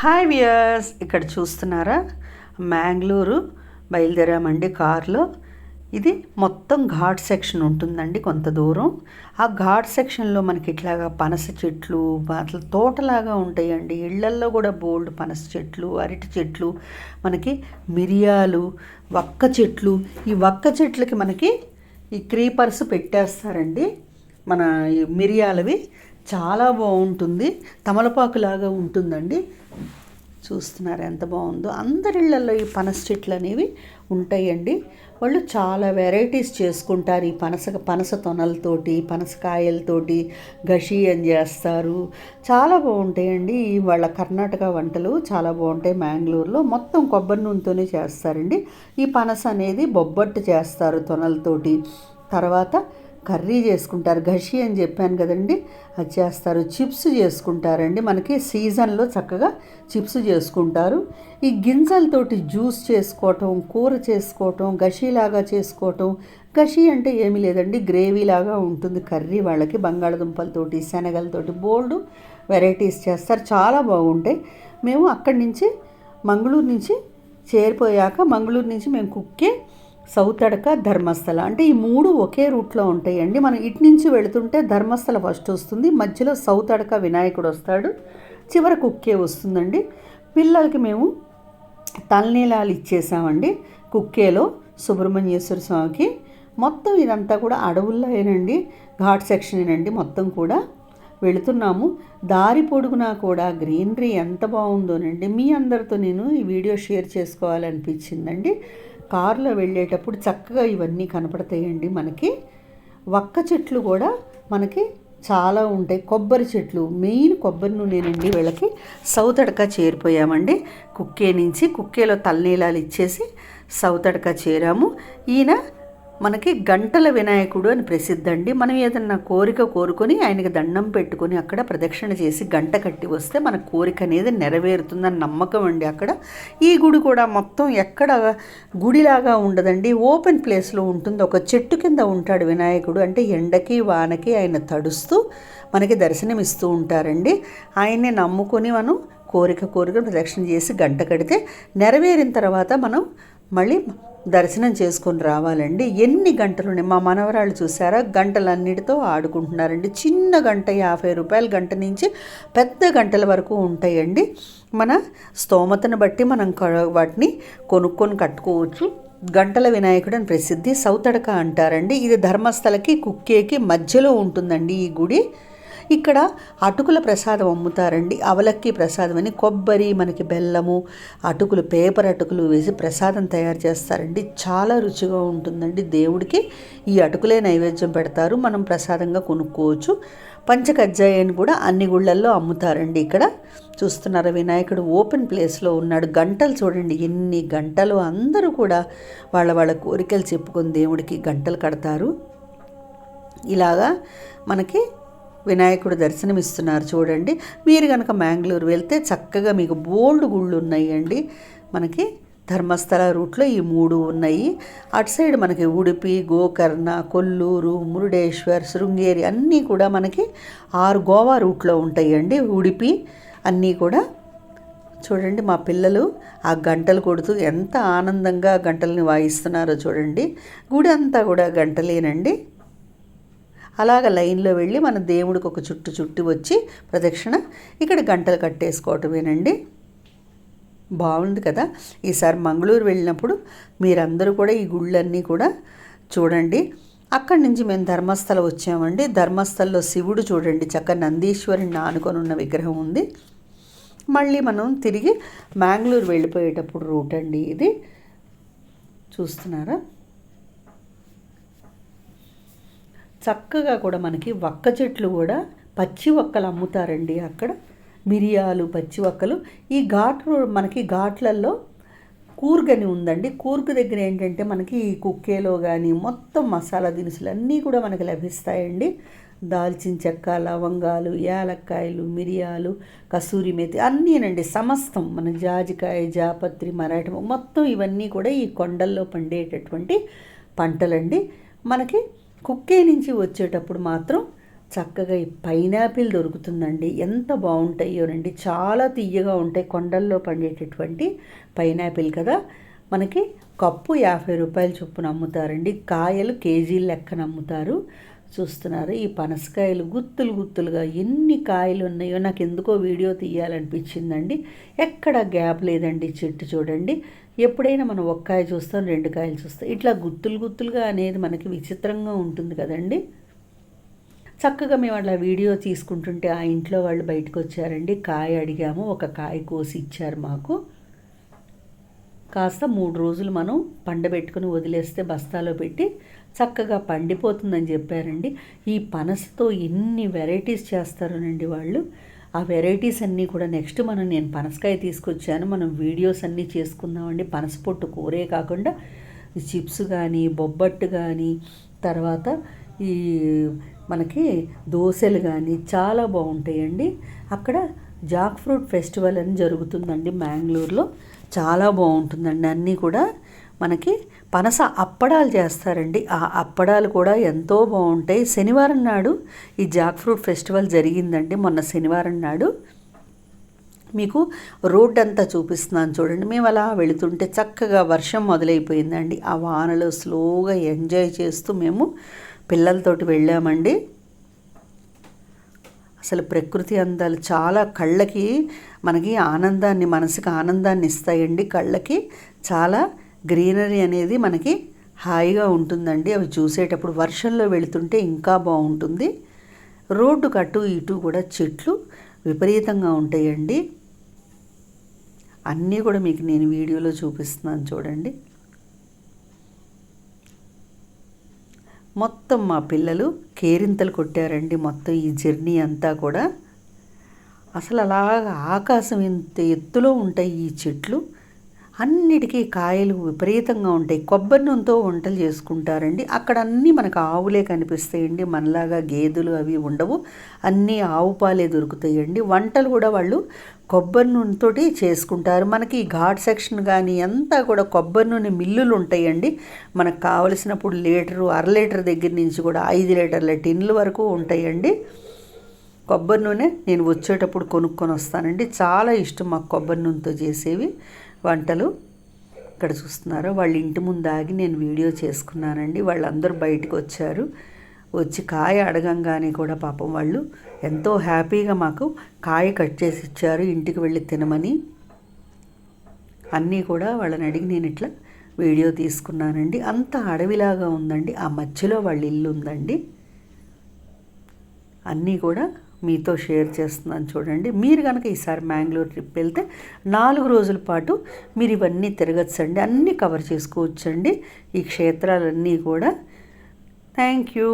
Hi viewers, ఇక్కడ చూస్తున్నారా? మ్యాంగ్లూరు బయలుదేరామండి కార్లో. ఇది మొత్తం ఘాట్ సెక్షన్ ఉంటుందండి కొంత దూరం. ఆ ఘాట్ సెక్షన్లో మనకి ఇట్లాగా పనస చెట్లు అట్లా తోటలాగా ఉంటాయండి. ఇళ్లల్లో కూడా బోల్డ్ పనస చెట్లు, అరటి చెట్లు, మనకి మిరియాలు, వక్క చెట్లు. ఈ వక్క చెట్లకి మనకి ఈ క్రీపర్స్ పెట్టేస్తారండి. మన ఈ మిరియాలవి చాలా బాగుంటుంది, తమలపాకులాగా ఉంటుందండి. చూస్తున్నారు ఎంత బాగుందో. అందరిళ్లలో ఈ పనస చెట్లు అనేవి ఉంటాయండి. వాళ్ళు చాలా వెరైటీస్ చేసుకుంటారు. ఈ పనస తొనలతోటి, పనసకాయలతోటి గషియం చేస్తారు. చాలా బాగుంటాయండి. వాళ్ళ కర్ణాటక వంటలు చాలా బాగుంటాయి. మ్యాంగ్లూరులో మొత్తం కొబ్బరి నూనెతోనే చేస్తారండి. ఈ పనస అనేది బొబ్బట్టు చేస్తారు తొనలతోటి. తర్వాత కర్రీ చేసుకుంటారు, గషి అని చెప్పాను కదండి, అది చేస్తారు. చిప్స్ చేసుకుంటారండి. మనకి సీజన్లో చక్కగా చిప్స్ చేసుకుంటారు. ఈ గింజలతోటి జ్యూస్ చేసుకోవటం, కూర చేసుకోవటం, గషిలాగా చేసుకోవటం. గషి అంటే ఏమీ లేదండి, గ్రేవీలాగా ఉంటుంది కర్రీ. వాళ్ళకి బంగాళదుంపలతోటి, శనగలతోటి బోల్డ్ వెరైటీస్ చేస్తారు, చాలా బాగుంటాయి. మేము అక్కడి నుంచి మంగళూరు నుంచి చేరిపోయాక, మంగళూరు నుంచి మేము కుక్కే, సౌతడక, ధర్మస్థల అంటే ఈ మూడు ఒకే రూట్లో ఉంటాయండి. మనం ఇటు నుంచి వెళుతుంటే ధర్మస్థల ఫస్ట్ వస్తుంది, మధ్యలో సౌతడక వినాయకుడు వస్తాడు, చివర కుక్కే వస్తుందండి. పిల్లలకి మేము తలనీలాలు ఇచ్చేసామండి కుక్కేలో సుబ్రహ్మణ్యేశ్వర స్వామికి. మొత్తం ఇదంతా కూడా అడవుల్లోనండి, ఘాట్ సెక్షనేనండి మొత్తం కూడా. వెళుతున్నాము. దారి పొడుగునా కూడా గ్రీనరీ ఎంత బాగుందోనండి. మీ అందరితో నేను ఈ వీడియో షేర్ చేసుకోవాలనిపించిందండి. కారులో వెళ్ళేటప్పుడు చక్కగా ఇవన్నీ కనపడతాయండి మనకి. వక్క చెట్లు కూడా మనకి చాలా ఉంటాయి. కొబ్బరి చెట్లు, మెయిన్ కొబ్బరి నూనెనండి. వీళ్ళకి సౌతడక చేరిపోయామండి. కుక్కే నుంచి, కుక్కేలో తలనీలాలు ఇచ్చేసి సౌతడక చేరాము. ఈయన మనకి గంటల వినాయకుడు అని ప్రసిద్ధండి. మనం ఏదన్నా కోరిక కోరుకొని ఆయనకి దండం పెట్టుకొని అక్కడ ప్రదక్షిణ చేసి గంట కట్టి వస్తే మన కోరిక అనేది నెరవేరుతుందని నమ్మకం అండి అక్కడ. ఈ గుడి కూడా మొత్తం ఎక్కడ గుడిలాగా ఉండదండి, ఓపెన్ ప్లేస్లో ఉంటుంది. ఒక చెట్టు కింద ఉంటాడు వినాయకుడు. అంటే ఎండకి వానకి ఆయన తడుస్తూ మనకి దర్శనమిస్తూ ఉంటారండి. ఆయన్ని నమ్ముకొని మనం కోరిక ప్రదక్షిణ చేసి గంట కడితే నెరవేరిన తర్వాత మనం మళ్ళీ దర్శనం చేసుకొని రావాలండి. ఎన్ని గంటలు ఉన్నాయి, మా మనవరాళ్ళు చూసారా, గంటలన్నిటితో ఆడుకుంటున్నారండి. చిన్న గంట 50 రూపాయల గంట నుంచి పెద్ద గంటల వరకు ఉంటాయండి. మన స్తోమతను బట్టి మనం వాటిని కొనుక్కొని కట్టుకోవచ్చు. గంటల వినాయకుడు అని ప్రసిద్ధి. సౌతడక అంటారండి. ఇది ధర్మస్థలకి కుక్కేకి మధ్యలో ఉంటుందండి ఈ గుడి. ఇక్కడ అటుకుల ప్రసాదం అమ్ముతారండి. అవలక్కి ప్రసాదం అని, కొబ్బరి, మనకి బెల్లము, అటుకులు, పేపర్ అటుకులు వేసి ప్రసాదం తయారు చేస్తారండి. చాలా రుచిగా ఉంటుందండి. దేవుడికి ఈ అటుకులే నైవేద్యం పెడతారు, మనం ప్రసాదంగా కొనుక్కోవచ్చు. పంచకజ్జాయని కూడా అన్ని గుళ్ళల్లో అమ్ముతారండి. ఇక్కడ చూస్తున్నారా, వినాయకుడు ఓపెన్ ప్లేస్లో ఉన్నాడు. గంటలు చూడండి, ఎన్ని గంటలు. అందరూ కూడా వాళ్ళ కోరికలు చెప్పుకొని దేవుడికి గంటలు కడతారు. ఇలాగా మనకి వినాయకుడు దర్శనమిస్తున్నారు చూడండి. మీరు కనుక మ్యాంగ్లూరు వెళ్తే చక్కగా మీకు బోల్డ్ గుళ్ళు ఉన్నాయండి. మనకి ధర్మస్థల రూట్లో ఈ 3 ఉన్నాయి. అటు సైడ్ మనకి ఉడిపి, గోకర్ణ, కొల్లూరు, మురుడేశ్వర్, శృంగేరి అన్నీ కూడా మనకి 6 గోవా రూట్లో ఉంటాయండి. ఉడిపి అన్నీ కూడా చూడండి. మా పిల్లలు ఆ గంటలు కొడుతూ ఎంత ఆనందంగా గంటల్ని వాయిస్తున్నారో చూడండి. గుడి అంతా కూడా గంటలేనండి. అలాగ లైన్లో వెళ్ళి మన దేవుడికి ఒక చుట్టి వచ్చి ప్రదక్షిణ ఇక్కడ గంటలు కట్టేసుకోవటమేనండి. బాగుంది కదా. ఈసారి మంగళూరు వెళ్ళినప్పుడు మీరందరూ కూడా ఈ గుళ్ళన్నీ కూడా చూడండి. అక్కడి నుంచి మేము ధర్మస్థల వచ్చామండి. ధర్మస్థలలో శివుడు చూడండి, చక్కగా నందీశ్వరుని ఆనుకొని ఉన్న విగ్రహం ఉంది. మళ్ళీ మనం తిరిగి మ్యాంగ్లూరు వెళ్ళిపోయేటప్పుడు రూట్ అండి ఇది. చూస్తున్నారా, చక్కగా కూడా మనకి వక్క చెట్లు కూడా పచ్చి వక్కలు అమ్ముతారండి అక్కడ. మిరియాలు, పచ్చి వక్కలు. ఈ ఘాట్ మనకి ఘాట్లలో కూర్గని ఉందండి. కూర్గు దగ్గర ఏంటంటే మనకి ఈ కుక్కేలో కానీ మొత్తం మసాలా దినుసులు అన్నీ కూడా మనకి లభిస్తాయండి. దాల్చిన చెక్క, లవంగాలు, యాలక్కాయలు, మిరియాలు, కసూరి మేతి అన్నీనండి. సమస్తం మన జాజికాయ, జాపత్రి, మరాఠీ మొత్తం ఇవన్నీ కూడా ఈ కొండల్లో పండేటటువంటి పంటలండి. మనకి కుక్కే నుంచి వచ్చేటప్పుడు మాత్రం చక్కగా ఈ పైనాపిల్ దొరుకుతుందండి. ఎంత బాగుంటాయోనండి, చాలా తియ్యగా ఉంటాయి. కొండల్లో పండేటటువంటి పైనాపిల్ కదా. మనకి కప్పు 50 రూపాయల చొప్పున అమ్ముతారండి. కాయలు కేజీల లెక్కన అమ్ముతారు. చూస్తున్నారు ఈ పనసకాయలు గుత్తులు గుత్తులుగా ఎన్ని కాయలు ఉన్నాయో. నాకు ఎందుకో వీడియో తీయాలనిపించిందండి. ఎక్కడ గ్యాప్ లేదండి. చెట్టు చూడండి, ఎప్పుడైనా మనం ఒక కాయ చూస్తాం, 2 కాయలు చూస్తాం. ఇట్లా గుత్తులు గుత్తులుగా అనేది మనకి విచిత్రంగా ఉంటుంది కదండి. చక్కగా మేము అట్లా వీడియో తీసుకుంటుంటే ఆ ఇంట్లో వాళ్ళు బయటకు వచ్చారండి. కాయ అడిగాము, ఒక కాయ కోసి ఇచ్చారు మాకు. కాస్త 3 రోజులు మనం పండబెట్టుకుని వదిలేస్తే బస్తాలో పెట్టి చక్కగా పండిపోతుందని చెప్పారండి. ఈ పనసతో ఎన్ని వెరైటీస్ చేస్తారోనండి వాళ్ళు. ఆ వెరైటీస్ అన్నీ కూడా నెక్స్ట్ నేను పనసకాయ తీసుకొచ్చాను, మనం వీడియోస్ అన్నీ చేసుకుందామండి. పనస పొట్టు కూరే కాకుండా చిప్స్ కానీ, బొబ్బట్టు కానీ, తర్వాత ఈ మనకి దోశలు కానీ చాలా బాగుంటాయండి. అక్కడ జాక్ ఫ్రూట్ ఫెస్టివల్ అని జరుగుతుందండి మ్యాంగ్లూర్లో. చాలా బాగుంటుందండి. అన్నీ కూడా మనకి పనస అప్పడాలు చేస్తారండి. ఆ అప్పడాలు కూడా ఎంతో బాగుంటాయి. శనివారం నాడు ఈ జాక్ ఫ్రూట్ ఫెస్టివల్ జరిగిందండి, మొన్న శనివారం నాడు. మీకు రోడ్ అంతా చూపిస్తున్నాను చూడండి. మేము అలా వెళుతుంటే చక్కగా వర్షం మొదలైపోయిందండి. ఆ వానలో స్లోగా ఎంజాయ్ చేస్తూ మేము పిల్లలతోటి వెళ్ళామండి. అసలు ప్రకృతి అందాలు చాలా కళ్ళకి మనకి ఆనందాన్ని, మనసుకి ఆనందాన్ని ఇస్తాయండి. కళ్ళకి చాలా గ్రీనరీ అనేది మనకి హాయిగా ఉంటుందండి. అవి చూసేటప్పుడు వర్షంలో వెళుతుంటే ఇంకా బాగుంటుంది. రోడ్డుకు అటు ఇటు కూడా చెట్లు విపరీతంగా ఉంటాయండి. అన్నీ కూడా మీకు నేను వీడియోలో చూపిస్తున్నాను చూడండి. మొత్తం మా పిల్లలు కేరింతలు కొట్టారండి మొత్తం ఈ జర్నీ అంతా కూడా. అసలు అలాగా ఆకాశం ఇంత ఎత్తులో ఉంటాయి ఈ చెట్లు. అన్నిటికీ కాయలు విపరీతంగా ఉంటాయి. కొబ్బరి నూనెతో వంటలు చేసుకుంటారండి. అక్కడ అన్నీ మనకు ఆవులే కనిపిస్తాయండి. మనలాగా గేదెలు అవి ఉండవు. అన్నీ ఆవు పాలే దొరుకుతాయండి. వంటలు కూడా వాళ్ళు కొబ్బరి నూనెతోటి చేసుకుంటారు. మనకి ఈ ఘాట్ సెక్షన్ కానీ అంతా కూడా కొబ్బరి నూనె మిల్లులు ఉంటాయండి. మనకు కావలసినప్పుడు లీటరు, 1/2 లీటర్ దగ్గర నుంచి కూడా 5 లీటర్ల టిన్లు వరకు ఉంటాయండి. కొబ్బరి నూనె నేను వచ్చేటప్పుడు కొనుక్కొని వస్తానండి. చాలా ఇష్టం మాకు కొబ్బరి నూనెతో చేసేవి వంటలు. ఇక్కడ చూస్తున్నారు వాళ్ళ ఇంటి ముందు ఆగి నేను వీడియో చేసుకున్నానండి. వాళ్ళందరూ బయటకు వచ్చారు. వచ్చి కాయ అడగంగానే కూడా పాపం వాళ్ళు ఎంతో హ్యాపీగా మాకు కాయ కట్ చేసి ఇచ్చారు ఇంటికి వెళ్ళి తినమని. అన్నీ కూడా వాళ్ళని అడిగి నేను ఇట్లా వీడియో తీసుకున్నానండి. అంత అడవిలాగా ఉందండి. ఆ మధ్యలో వాళ్ళ ఇల్లు ఉందండి. అన్నీ కూడా మీతో షేర్ చేస్తున్నాను చూడండి. మీరు కనుక ఈసారి మ్యాంగ్లూర్ ట్రిప్ వెళ్తే 4 రోజుల పాటు మీరు ఇవన్నీ తిరగచ్చండి. అన్నీ కవర్ చేసుకోవచ్చండి ఈ క్షేత్రాలన్నీ కూడా. Thank you.